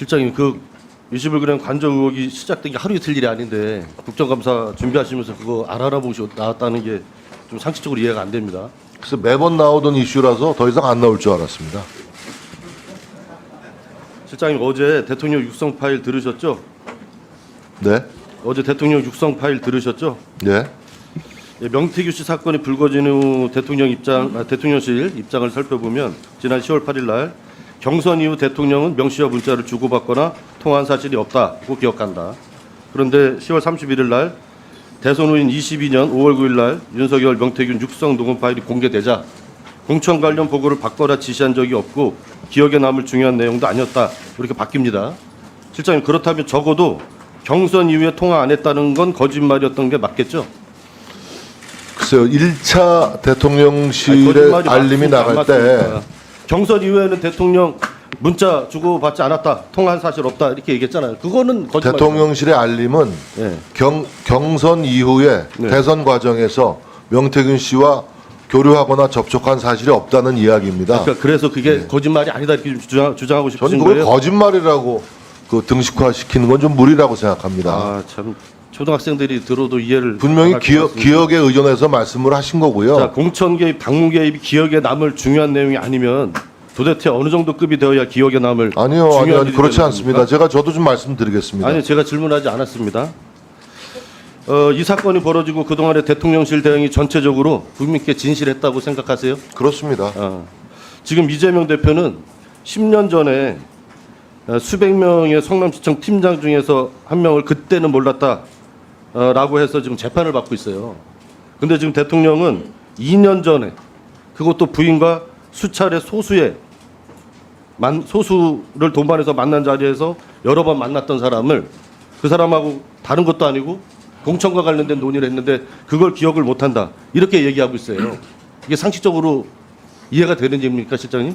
실장님, 그 21g 관저 의혹이 시작된 게 하루 이틀 일이 아닌데 국정감사 준비하시면서 그거 알아보고 나왔다는 게 좀 상식적으로 이해가 안 됩니다. 그래서 매번 나오던 이슈라서 더 이상 안 나올 줄 알았습니다. 실장님, 어제 대통령 육성 파일 들으셨죠? 네, 어제 대통령 육성 파일 들으셨죠? 네, 예, 명태규 씨 사건이 불거진 후 대통령실 입장을 살펴보면 지난 10월 8일 날 경선 이후 대통령은 명 씨와 문자를 주고받거나 통화한 사실이 없다고 기억한다. 그런데 10월 31일 날 대선 후인 22년 5월 9일 날 윤석열 명태균 육성 녹음 파일이 공개되자 공천 관련 보고를 받거나 지시한 적이 없고 기억에 남을 중요한 내용도 아니었다. 이렇게 바뀝니다. 실장님, 그렇다면 적어도 경선 이후에 통화 안 했다는 건 거짓말이었던 게 맞겠죠? 글쎄요. 1차 아니, 대통령실에 거짓말이 알림이 맞습니까? 안 나갈 때 맞습니까? 경선 이후에는 대통령 문자 주고받지 않았다, 통화한 사실 없다 이렇게 얘기했잖아요. 그거는 거짓말. 대통령실의 알림은 네. 경선 이후에 네. 대선 과정에서 명태균 씨와 교류하거나 접촉한 사실이 없다는 이야기입니다. 그러니까 그래서 그게 거짓말이 아니다 이렇게 주장하고 저는 싶으신 그걸 거예요? 거짓말이라고 그 등식화시키는 건 좀 무리라고 생각합니다. 아, 참 초등학생들이 들어도 이해를 분명히 못할 것 같습니다. 기억에 의존해서 말씀을 하신 거고요. 자, 공천 개입, 당무 개입이 기억에 남을 중요한 내용이 아니면 도대체 어느 정도 급이 되어야 기억에 남을 아니요, 중요한 일이 그렇지 되는 않습니다. 겁니까? 저도 좀 말씀드리겠습니다. 아니, 제가 질문하지 않았습니다. 이 사건이 벌어지고 그동안의 대통령실 대응이 전체적으로 국민께 진실했다고 생각하세요? 그렇습니다. 지금 이재명 대표는 10년 전에 수백 명의 성남시청 팀장 중에서 한 명을 그때는 몰랐다라고 해서 지금 재판을 받고 있어요. 근데 지금 대통령은 2년 전에 그것도 부인과 수차례 소수를 동반해서 만난 자리에서 여러 번 만났던 사람을 그 사람하고 다른 것도 아니고 공천과 관련된 논의를 했는데 그걸 기억을 못한다 이렇게 얘기하고 있어요. 이게 상식적으로 이해가 되는 얘기입니까, 실장님?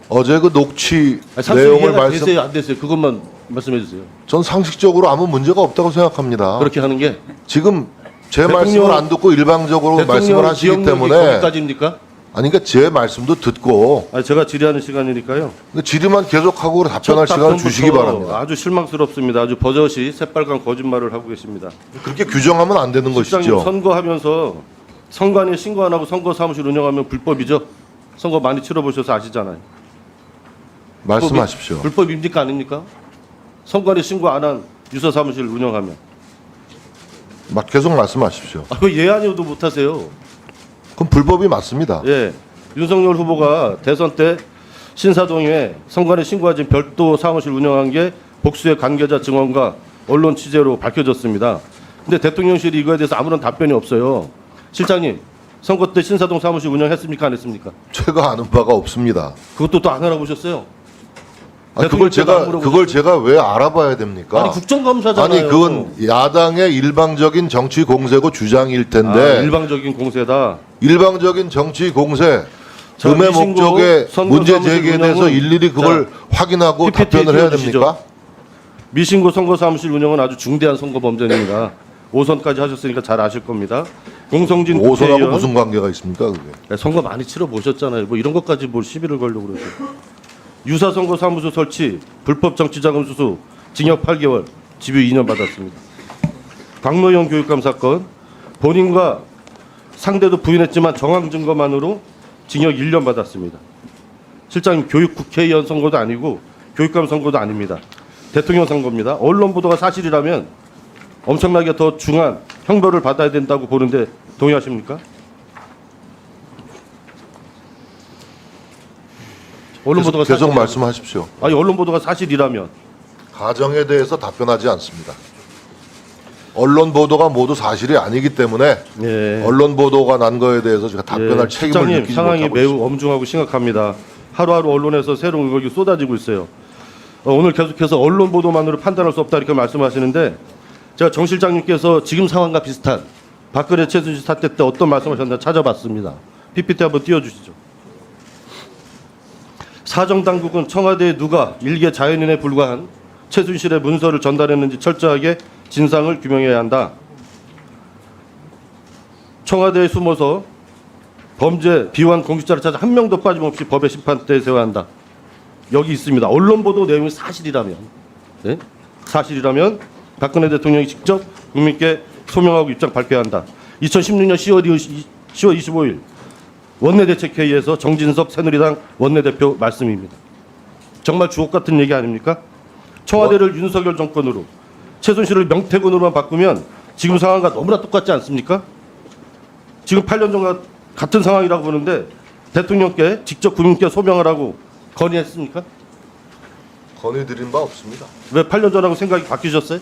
어제 그 녹취 상식 내용을 이해가 되세요, 안 되세요? 그것만 말씀해 주세요. 전 상식적으로 아무 문제가 없다고 생각합니다. 그렇게 하는 게 지금 제 대통령- 말씀을 안 듣고 일방적으로 말씀을 대통령 하시기 기억력이 때문에 거기까지입니까? 아니 그러니까 제 말씀도 듣고 제가 질의하는 시간이니까요. 질의만 계속하고 답변할 첫 시간을 주시기 답변부터 바랍니다. 아주 실망스럽습니다. 아주 버젓이 새빨간 거짓말을 하고 계십니다. 그렇게 규정하면 안 되는 실장님, 것이죠. 선거하면서 선관위에 신고 안 하고 선거 사무실 운영하면 불법이죠. 선거 많이 치러보셔서 아시잖아요. 말씀하십시오. 불법입니까, 아닙니까? 선관위 신고 안 한 유서 사무실 운영하면 계속 말씀하십시오. 왜 예 아니어도 못하세요? 그럼 불법이 맞습니다. 예, 윤석열 후보가 대선 때 신사동에 선관위 신고하지 별도 사무실 운영한 게 복수의 관계자 증언과 언론 취재로 밝혀졌습니다. 근데 대통령실이 이거에 대해서 아무런 답변이 없어요. 실장님, 선거 때 신사동 사무실 운영했습니까, 안 했습니까? 제가 아는 바가 없습니다. 그것도 또 안 알아보셨어요? 그걸 대통령께도 안 물어보셨어요? 제가 왜 알아봐야 됩니까? 아니, 국정감사잖아요. 아니 그건 야당의 일방적인 정치 공세고 주장일 텐데 일방적인 공세다. 일방적인 정치 공세 자, 음의 미신고 목적에 선거 문제 사무실 제기에 대해서 운영은- 일일이 그걸 확인하고 PPT 답변을 해야 띄워주시죠. 됩니까? 미신고 선거 사무실 운영은 아주 중대한 선거 범죄입니다. 5선까지 하셨으니까 잘 아실 겁니다. 공성진 오선하고 국회의원 무슨 관계가 있습니까? 그게? 선거 많이 치러 보셨잖아요. 뭐 이런 것까지 뭘 시비를 걸려고 그러죠. 유사 선거 사무소 설치, 불법 정치자금 수수, 징역 8개월, 집유 2년 받았습니다. 박노영 교육감 사건, 본인과 상대도 부인했지만 정황 증거만으로 징역 1년 받았습니다. 실장님, 교육 국회의원 선거도 아니고 교육감 선거도 아닙니다. 대통령 선거입니다. 언론 보도가 사실이라면 엄청나게 더 중한 형벌을 받아야 된다고 보는데 동의하십니까? 언론 보도가 계속 사실이라면- 말씀하십시오. 아니, 언론 보도가 사실이라면 가정에 대해서 답변하지 않습니다. 언론 보도가 모두 사실이 아니기 때문에 예. 언론 보도가 난 거에 대해서 제가 답변할 책임을 실장님, 느끼지 상황이 못하고 매우 있습니다. 엄중하고 심각합니다. 하루하루 언론에서 새로운 의혹이 쏟아지고 있어요. 오늘 계속해서 언론 보도만으로 판단할 수 없다 이렇게 말씀하시는데 제가 정 실장님께서 지금 상황과 비슷한 박근혜 최순실 사태 때 어떤 말씀하셨나 찾아봤습니다. PPT 한번 띄워주시죠. 사정당국은 청와대에 누가 일개 자연인에 불과한 최순실의 문서를 전달했는지 철저하게 진상을 규명해야 한다. 청와대에 숨어서 범죄 비환 공직자를 찾아 한 명도 빠짐없이 법의 심판대에 세워야 한다. 여기 있습니다. 언론 보도 내용이 사실이라면, 네? 사실이라면 박근혜 대통령이 직접 국민께 소명하고 입장 발표해야 한다. 2016년 10월 25일 원내대책회의에서 정진석 새누리당 원내대표 말씀입니다. 정말 주옥 같은 얘기 아닙니까? 청와대를 윤석열 정권으로, 최순실을 명태군으로만 바꾸면 지금 상황과 너무나 똑같지 않습니까? 지금 8년 전과 같은 상황이라고 보는데 대통령께 직접 국민께 소명하라고 건의했습니까? 건의드린 바 없습니다. 왜 8년 전하고 생각이 바뀌셨어요?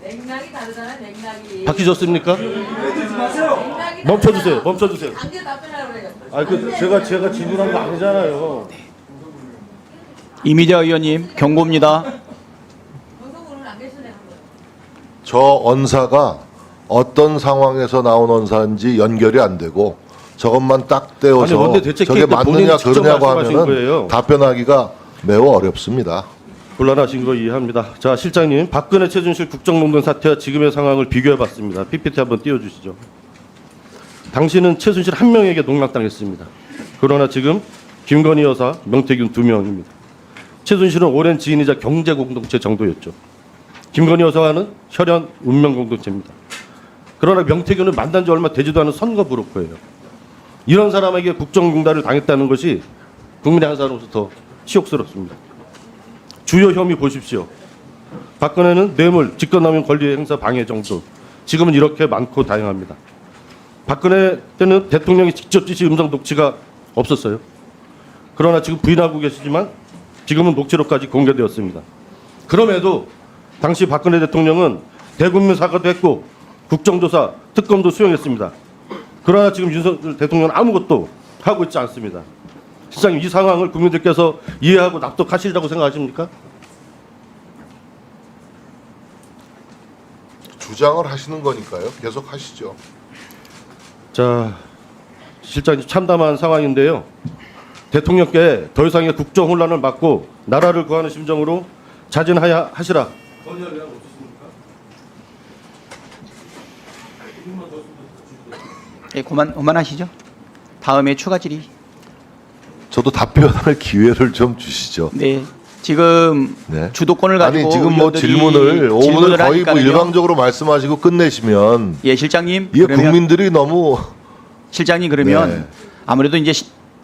맥락이 다르잖아요. 맥락이. 바뀌셨습니까? 맥락이 멈춰주세요. 다르잖아. 멈춰주세요. 강제 답변하라고 그래요. 아, 제가 질문한 거 아니잖아요. 이미자 의원님 경고입니다. 방송으로는 안 계시네요. 저 언사가 어떤 상황에서 나온 언사인지 연결이 안 되고 저것만 딱 아니, 떼어서 원내대책회의 저게 때 맞느냐 본인이 직접 그러냐고 말씀하신 하면은 거예요. 답변하기가 매우 어렵습니다. 곤란하신 거 이해합니다. 자, 실장님, 박근혜 최순실 국정농단 사태와 지금의 상황을 비교해봤습니다. PPT 한번 띄워주시죠. 당신은 최순실 한 명에게 농락당했습니다. 그러나 지금 김건희 여사, 명태균 2명입니다. 최순실은 오랜 지인이자 경제 공동체 정도였죠. 김건희 여사와는 혈연 운명 공동체입니다. 그러나 명태균은 만난 지 얼마 되지도 않은 선거 브로커예요. 이런 사람에게 국정농단을 당했다는 것이 국민의 한 사람으로서 더 치욕스럽습니다. 주요 혐의 보십시오. 박근혜는 뇌물, 직권남용 권리 행사 방해 정도. 지금은 이렇게 많고 다양합니다. 박근혜 때는 대통령이 직접 지시 음성 녹취가 없었어요. 그러나 지금 부인하고 계시지만 지금은 녹취록까지 공개되었습니다. 그럼에도 당시 박근혜 대통령은 대국민 사과도 했고 국정조사, 특검도 수용했습니다. 그러나 지금 윤석열 대통령은 아무것도 하고 있지 않습니다. 실장님, 이 상황을 국민들께서 이해하고 납득하시리라고 생각하십니까? 주장을 하시는 거니까요. 계속 하시죠. 자, 실장님, 참담한 상황인데요. 대통령께 더 이상의 국정 혼란을 막고 나라를 구하는 심정으로 자진하야 하시라. 예, 그만하시죠. 다음에 추가 질의. 저도 답변할 기회를 좀 주시죠. 네, 지금 네. 주도권을 가지고 아니 지금 뭐 의원들이 질문을 5분을 거의 뭐 하니까는요. 일방적으로 말씀하시고 끝내시면 예, 실장님. 이게 그러면 국민들이 너무 실장님 그러면 네. 아무래도 이제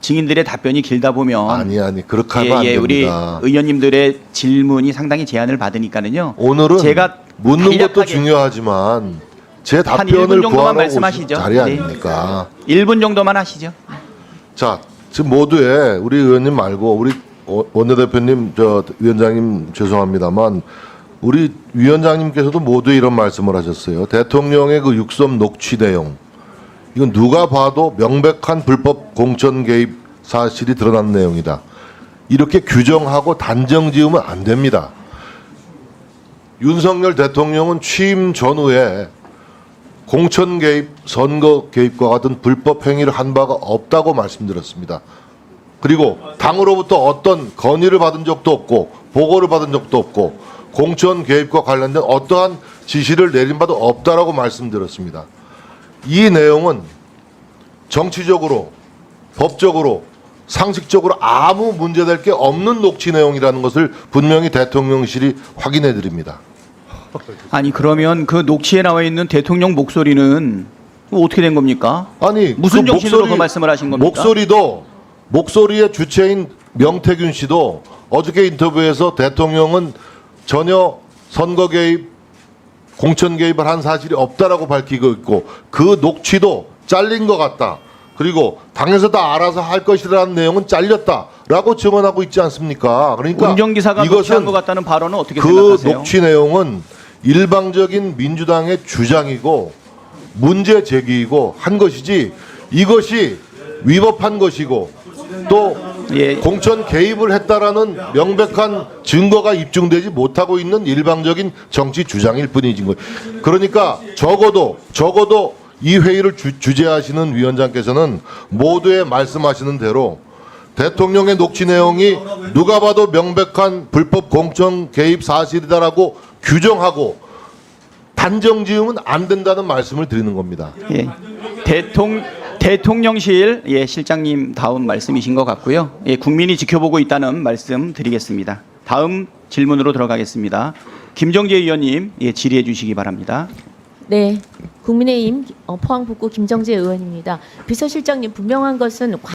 증인들의 답변이 길다 보면 아니 그렇게 하면 안 우리 됩니다. 의원님들의 질문이 상당히 제한을 받으니까는요. 오늘은 제가 묻는 것도 간략하게 중요하지만 제 한 답변을 1분 정도만 구하러 오신 말씀하시죠. 자리 네. 아닙니까? 1분 정도만 하시죠. 자, 지금 모두의 우리 의원님 말고 우리 원내대표님, 저 위원장님 죄송합니다만 우리 위원장님께서도 모두 이런 말씀을 하셨어요. 대통령의 그 육섬 녹취 내용 이건 누가 봐도 명백한 불법 공천 개입 사실이 드러난 내용이다. 이렇게 규정하고 단정 지으면 안 됩니다. 윤석열 대통령은 취임 전후에 공천 개입, 선거 개입과 같은 불법 행위를 한 바가 없다고 말씀드렸습니다. 그리고 당으로부터 어떤 건의를 받은 적도 없고 보고를 받은 적도 없고 공천 개입과 관련된 어떠한 지시를 내린 바도 없다라고 말씀드렸습니다. 이 내용은 정치적으로, 법적으로, 상식적으로 아무 문제될 게 없는 녹취 내용이라는 것을 분명히 대통령실이 확인해 드립니다. 아니 그러면 그 녹취에 나와 있는 대통령 목소리는 어떻게 된 겁니까? 아니 무슨 그 정신으로 그 말씀을 하신 겁니까? 목소리의 주체인 명태균 씨도 어저께 인터뷰에서 대통령은 전혀 선거 개입, 공천 개입을 한 사실이 없다라고 밝히고 있고 그 녹취도 잘린 것 같다. 그리고 당에서 다 알아서 할 것이라는 내용은 잘렸다라고 증언하고 있지 않습니까? 그러니까 운전기사가 녹취한 것 같다는 발언은 어떻게 그 생각하세요? 녹취 내용은 일방적인 민주당의 주장이고 문제 제기이고 한 것이지 이것이 위법한 것이고 또 예. 공천 개입을 했다라는 명백한 증거가 입증되지 못하고 있는 일방적인 정치 주장일 뿐이진 거예요. 그러니까 적어도 이 회의를 주재하시는 위원장께서는 모두의 말씀하시는 대로 대통령의 녹취 내용이 누가 봐도 명백한 불법 공천 개입 사실이다라고 규정하고 단정 지으면 안 된다는 말씀을 드리는 겁니다. 예. 대통령실 실장님 다운 말씀이신 것 같고요. 국민이 지켜보고 있다는 말씀 드리겠습니다. 다음 질문으로 들어가겠습니다. 김정재 의원님 질의해 주시기 바랍니다. 네, 국민의힘 포항 북구 김정재 의원입니다. 비서실장님, 분명한 것은